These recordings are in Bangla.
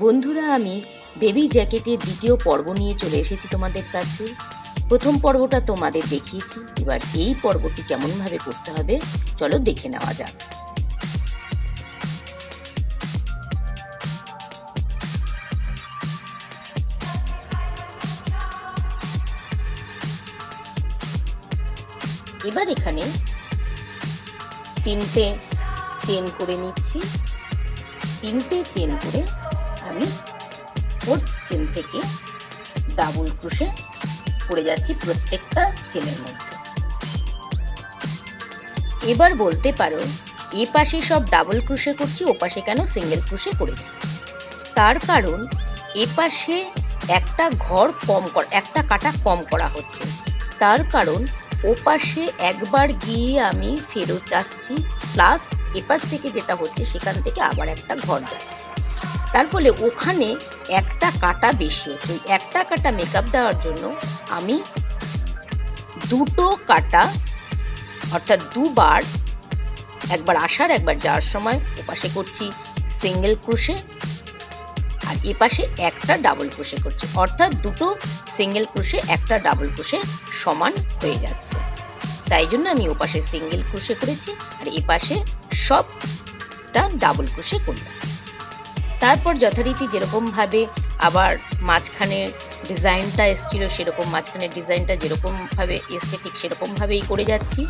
বন্ধুরা, আমি বেবি জ্যাকেটের দ্বিতীয় পর্ব নিয়ে চলে এসেছি তোমাদের কাছে। প্রথম পর্বটা তোমাদের দেখিয়েছি, এবার এই পর্বটি কেমনভাবে করতে হবে চলো দেখে নেওয়া যাক। এবার এখানে 3টে চেন করে নিচ্ছি। 3টে চেন করে আমি 4th চেন থেকে ডাবল ক্রোশে করে যাচ্ছি প্রত্যেকটা চেনের মধ্যে। এবার বলতে পারো এ পাশে সব ডাবল ক্রোশে করছি, ও পাশে কেন সিঙ্গেল ক্রোশে করেছি? তার কারণ এ পাশে একটা ঘর কম করা, একটা কাটা কম করা হচ্ছে। তার কারণ ও পাশে একবার গিয়ে আমি ফেরত আসছি, প্লাস এপাশ থেকে যেটা হচ্ছে সেখান থেকে আবার একটা ঘর যাচ্ছে। তার ফলে ওখানে একটা কাটা বেশি হচ্ছে। ওই একটা কাটা মেকআপ দেওয়ার জন্য আমি দুটো কাটা, অর্থাৎ দুবার, একবার আসার একবার যাওয়ার সময় ওপাশে করছি সিঙ্গেল ক্রোশে আর এপাশে একটা ডাবল ক্রোশে করছি, অর্থাৎ দুটো সিঙ্গেল ক্রোশে একটা ডাবল ক্রোশে সমান হয়ে যাচ্ছে। তাই জন্য আমি ওপাশে সিঙ্গেল ক্রোশে করেছি আর এপাশে সবটা ডাবল ক্রোশে করলাম। তারপর যথারীতি যেরকমভাবে আবার মাঝখানের ডিজাইনটা এসেছিল, সেরকম মাঝখানের ডিজাইনটা যেরকমভাবে এসছে ঠিক সেরকমভাবেই করে যাচ্ছি।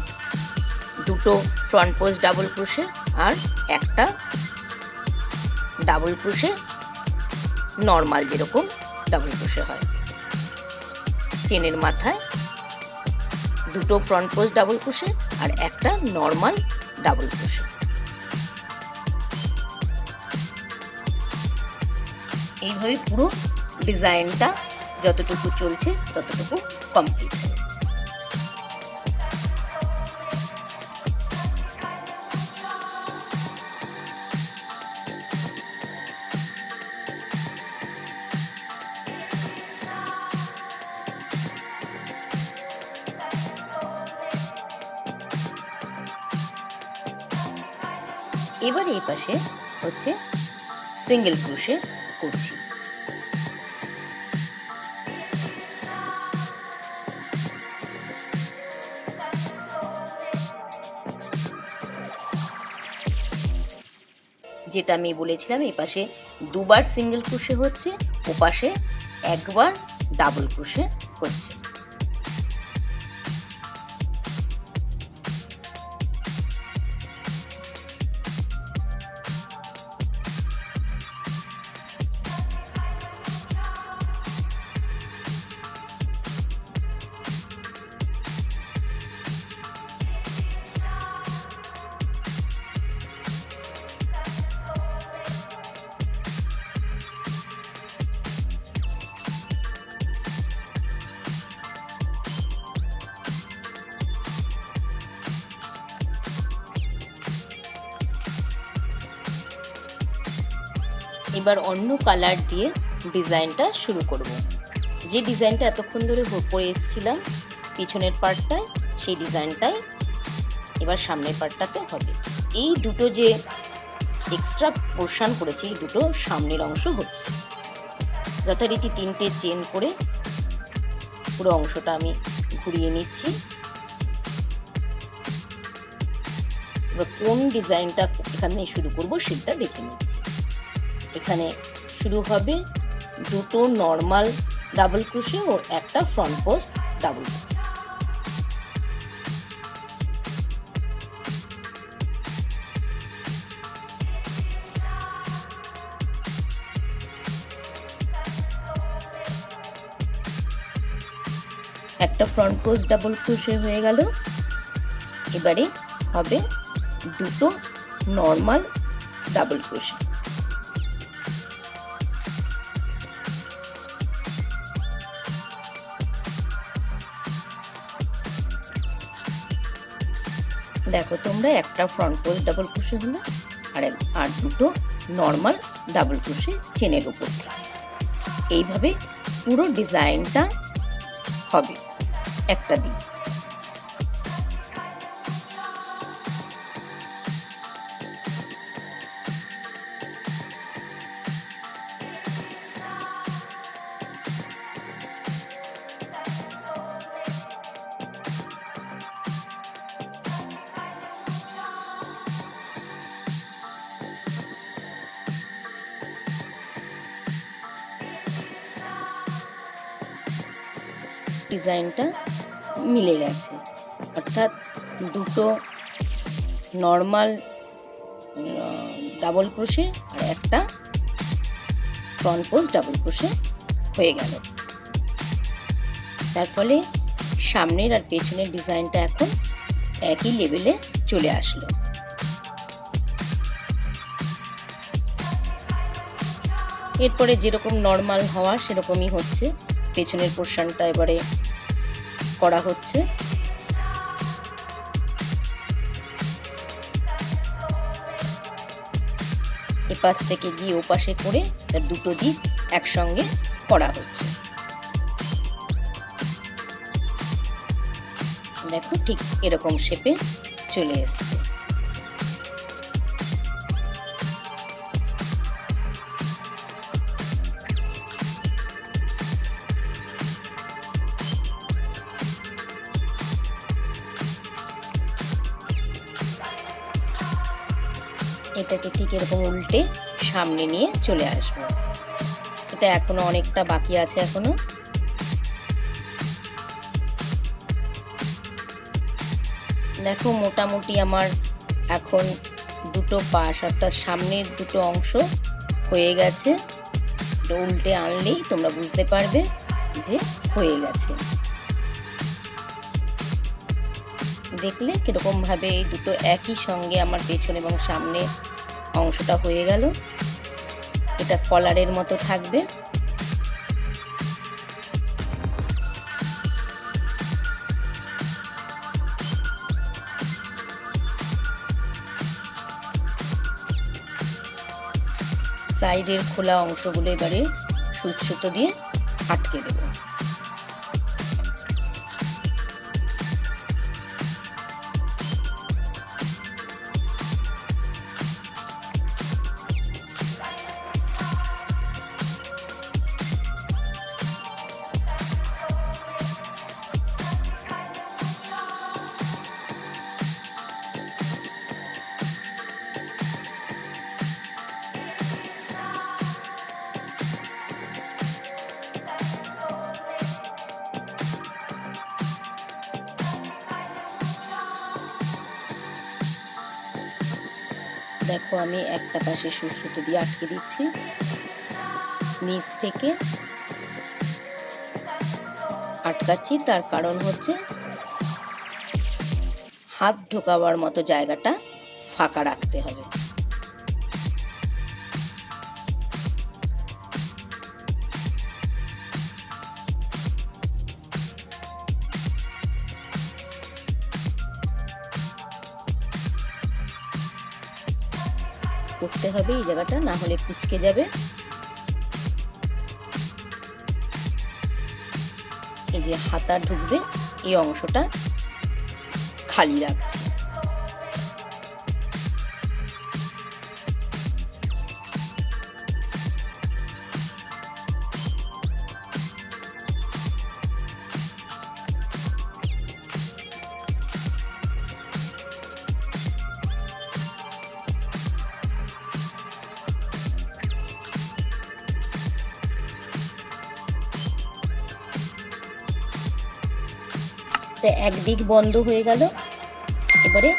দুটো ফ্রন্ট পোস্ট ডাবল ক্রোশে আর একটা ডাবল ক্রোশে, নর্মাল যেরকম ডাবল ক্রোশে হয়। চেনের মাথায় দুটো ফ্রন্ট পোস্ট ডাবল ক্রোশে আর একটা নর্মাল ডাবল ক্রোশে। এইভাবে পুরো ডিজাইনটা যতটুকু চলছে ততটুকু কমপ্লিট হবে। এবার এই পাশে হচ্ছে সিঙ্গেল ক্রোশে করছি। যেটা আমি বলেছিলাম, এই পাশে দুবার সিঙ্গেল ক্রোশে হচ্ছে, ও পাশে একবার ডাবল ক্রোশে হচ্ছে। এবার অন্য কালার দিয়ে ডিজাইনটা শুরু করব। যে ডিজাইনটা এতক্ষণ ধরে পরে এসেছিলাম পিছনের পার্টটায়, সেই ডিজাইনটাই এবার সামনের পার্টটাতে হবে। এই দুটো যে এক্সট্রা পোর্শন করেছি, এই দুটো সামনের অংশ হচ্ছে। যথারীতি 3টে চেন করে পুরো অংশটা আমি ঘুরিয়ে নিচ্ছি। এবার কোন ডিজাইনটা এখানে শুরু করব সেটা দেখে নিচ্ছি। এখানে শুরু হবে দুটো নর্মাল ডাবল ক্রোশে ও একটা ফ্রন্ট পোস্ট ডাবল ক্রোশে। একটা ফ্রন্ট পোস্ট ডাবল ক্রোশে হয়ে গেল। এবারে হবে দুটো নর্মাল ডাবল ক্রোশে। দেখো তোমরা, একটা ফ্রন্ট পোস্ট ডাবল ক্রোশে হলো আর দুটো নর্মাল ডাবল ক্রোশে চেনের উপর থেকে। এইভাবে পুরো ডিজাইনটা হবে একটা দিক। ডিজাইনটা মিলে গেছে, অর্থাৎ দুটো নর্মাল ডাবল ক্রোশে আর একটা ফ্রন্ট পোস্ট ডাবল ক্রোশে হয়ে গেল। তার ফলে সামনের আর পেছনের ডিজাইনটা এখন একই লেভেলে চলে আসলো। এরপরে যেরকম নর্মাল হওয়া সেরকমই হচ্ছে, পেছনের পোর্শনটা এবারে করা হচ্ছে। এপাশ থেকে গিয়ে ওপাশে করে তার দুটো দিক একসঙ্গে করা হচ্ছে। দেখো ঠিক এরকম শেপে চলে এসছে। এটাকে ঠিক এরকম উল্টে সামনে নিয়ে চলে আসবো। এটা এখনো অনেকটা বাকি আছে এখনো। দেখো মোটামুটি আমার এখন দুটো পাশ অর্থাৎ সামনের দুটো অংশ হয়ে গেছে। উল্টে আনলেই তোমরা বুঝতে পারবে যে হয়ে গেছে। দেখলে কিরকম ভাবে এই দুটো একই সঙ্গে আমার পেছন এবং সামনে অংশটা হয়ে গেল। এটা কলারের মতো থাকবে। সাইডের খোলা অংশগুলো এবারে সুচ সুতো দিয়ে আটকে দেব। দেখো আমি একটা পাশে সুচ সুতো দিয়ে আটকে দিচ্ছি। নিচ থেকে আটকাচ্ছি, তার কারণ হচ্ছে হাত ঢোকাবার মতো জায়গাটা ফাঁকা রাখতে হবে। করতে হবে এই জায়গাটা, না হলে কুঁচকে যাবে। এই যে হাতা ঢুকবে এই অংশটা খালি রাখছি। একদিক বন্ধ হয়ে গেল, এবারে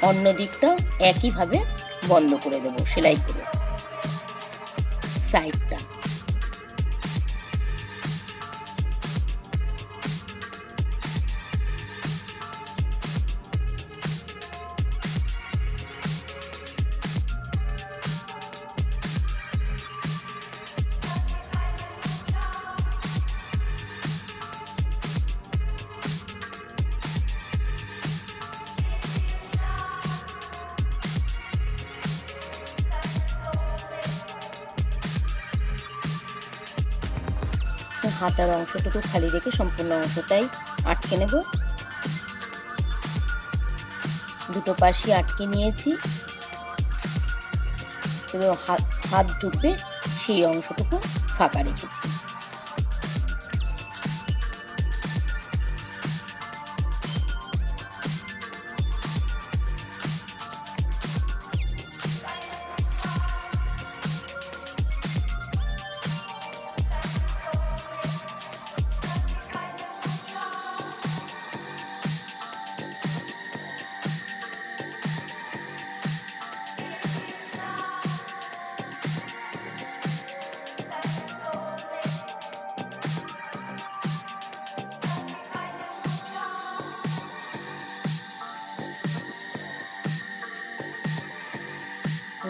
অন্য দিকটা একইভাবে বন্ধ করে দেব সেলাই করে সাইডটা। হাতার অংশটুকু খালি রেখে সম্পূর্ণ অংশটাই আটকে নেব। দুটো পাশই আটকে নিয়েছি, শুধু হাত ঢুকবে সেই অংশটুকু ফাঁকা রেখেছি।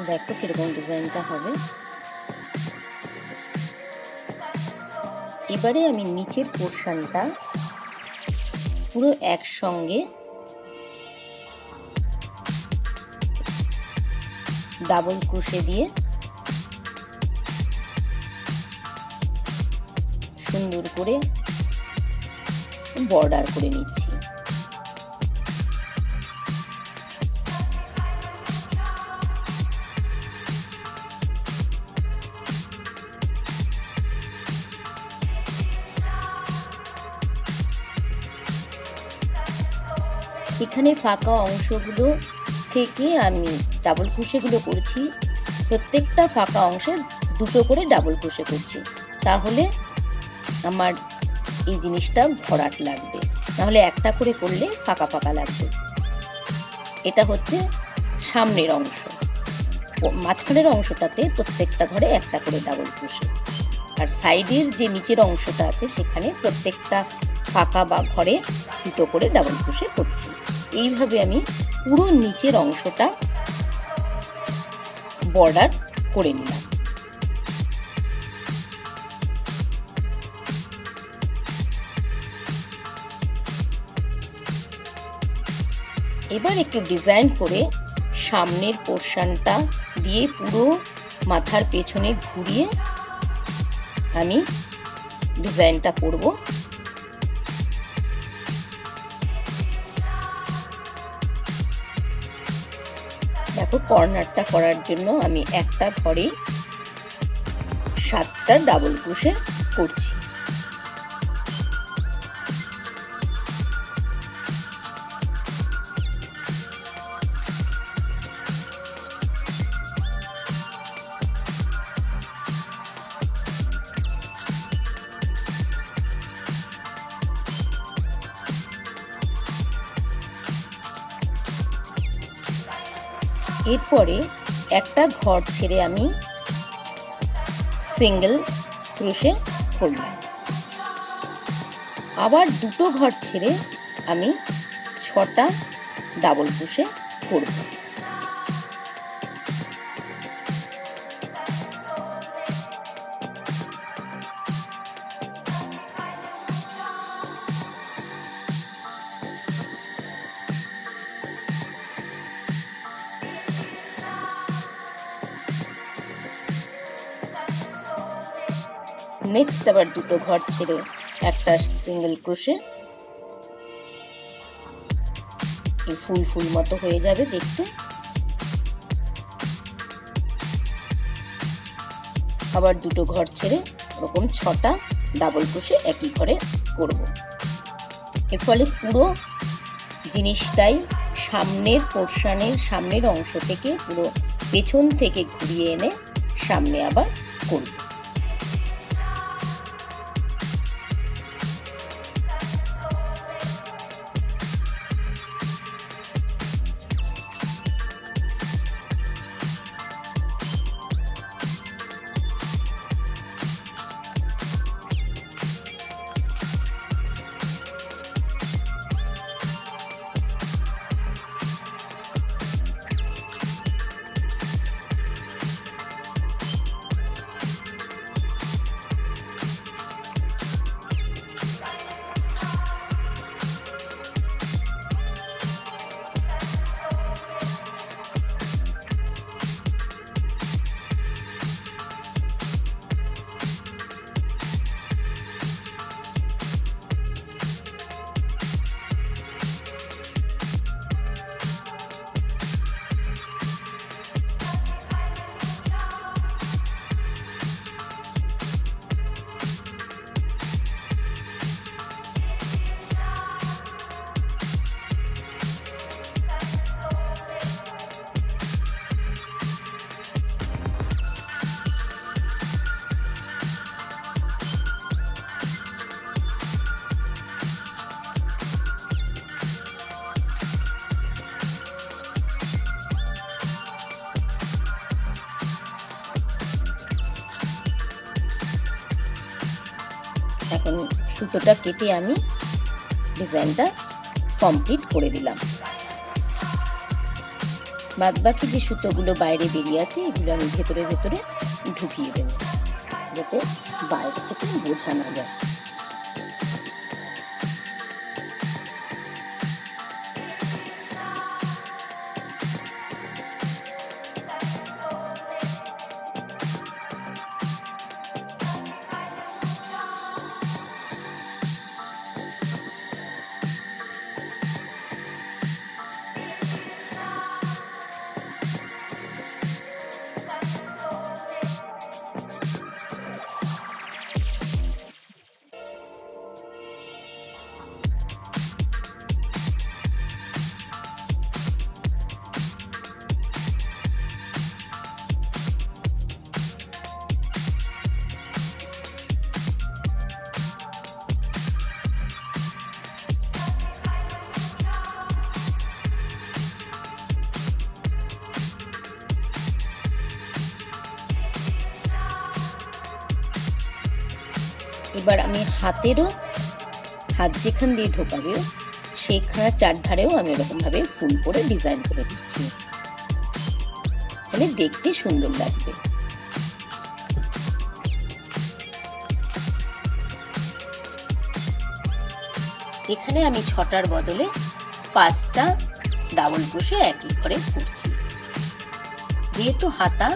দেখো কিরকম ডিজাইনটা হবে। এবারে আমি নিচের পোর্শনটা পুরো একসঙ্গে ডাবল ক্রোশে দিয়ে সুন্দর করে বর্ডার করে নিচ্ছি। এখানে ফাঁকা অংশগুলো থেকে আমি ডাবল ক্রোশেগুলো করছি, প্রত্যেকটা ফাঁকা অংশে দুটো করে ডাবল ক্রোশে করছি, তাহলে আমার এই জিনিসটা ভরাট লাগবে, নাহলে একটা করে করলে ফাঁকা ফাঁকা লাগবে। এটা হচ্ছে সামনের অংশ, মাঝখানের অংশটাতে প্রত্যেকটা ঘরে একটা করে ডাবল ক্রোশে, আর সাইডের যে নিচের অংশটা আছে সেখানে প্রত্যেকটা ফাঁকা বা ঘরে দুটো করে ডাবল ক্রোশে করছি। এইভাবে আমি পুরো নিচের অংশটা বর্ডার করে নিলাম। এবার একটু ডিজাইন করে সামনের পোর্শনটা দিয়ে পুরো মাথার পেছনে ঘুরিয়ে আমি ডিজাইনটা করব। দেখো কর্নারটা করার জন্য আমি একটা ঘরে 7টা ডাবল ক্রোশে করছি। এরপরে একটা ঘর ছেড়ে আমি সিঙ্গেল ক্রোশে করলাম, আবার দুটো ঘর ছেড়ে আমি 6টা ডাবল ক্রোশে করব। নেক্সট আবার দুটো ঘর ছেড়ে একটা সিঙ্গেল ক্রোশে, ফুল ফুল মতো হয়ে যাবে দেখতে। আবার দুটো ঘর ছেড়ে ওরকম 6টা ডাবল ক্রোশে একই ঘরে করব। এর ফলে পুরো জিনিসটাই সামনের পোর্শনের সামনের অংশ থেকে পুরো পেছন থেকে ঘুরিয়ে এনে সামনে আবার করব। এখন সুতোটা কেটে আমি ডিজাইনটা কমপ্লিট করে দিলাম। বাদবাকি যে সুতোগুলো বাইরে বেরিয়ে আছে এগুলো আমি ভেতরে ভেতরে ঢুকিয়ে দেব, যাতে বাইরে থেকে বোঝা না যায়। এবার আমি হাত যেখান দিয়ে ঢোকাবে সেখানে চারধারেও আমি এরকমভাবে ফুল করে ডিজাইন করে দিচ্ছি, তাহলে দেখতে সুন্দর লাগবে। এখানে আমি 6টার বদলে 5টা ডাবল ক্রোশে একই ঘরে করছি। যেহেতু হাতা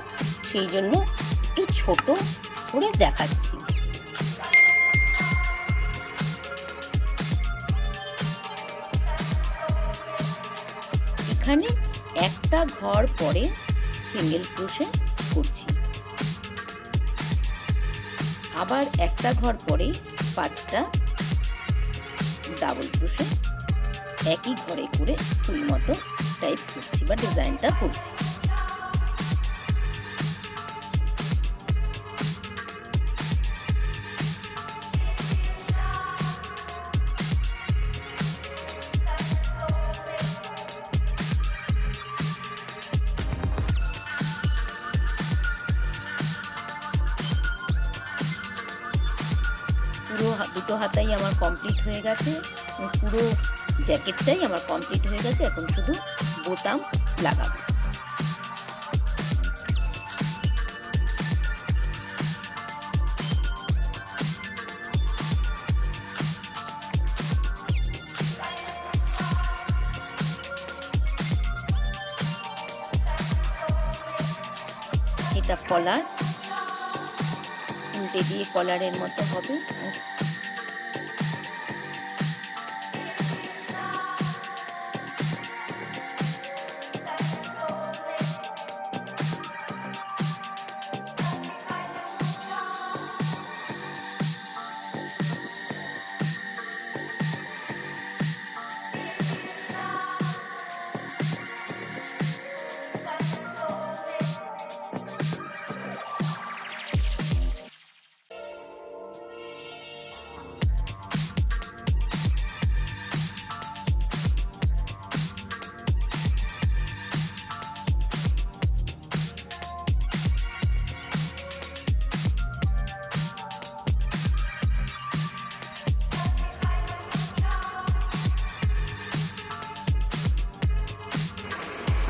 সেই জন্য একটু ছোট করে দেখাচ্ছি। এখানে একটা ঘর পরে সিঙ্গেল ক্রোশে করছি, আবার একটা ঘর পরে 5টা ডাবল ক্রোশে একই ঘরে করে ফুল মতো টাইপ করছি বা ডিজাইনটা করছি। দুটো হাতাই আমার কমপ্লিট হয়ে গেছে, পুরো জ্যাকেটটাই আমার কমপ্লিট হয়ে গেছে। এখন শুধু বোতাম লাগাবো। এটা কলার, উল্টে দিয়ে কলারের মতো হবে।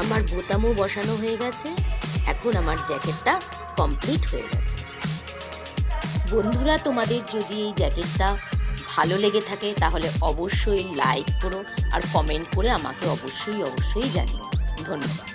আমার বোতামও বসানো হয়ে গেছে। এখন আমার জ্যাকেটটা কমপ্লিট হয়ে গেছে। বন্ধুরা, তোমাদের যদি এই জ্যাকেটটা ভালো লেগে থাকে তাহলে অবশ্যই লাইক করো আর কমেন্ট করে আমাকে অবশ্যই জানিও। ধন্যবাদ।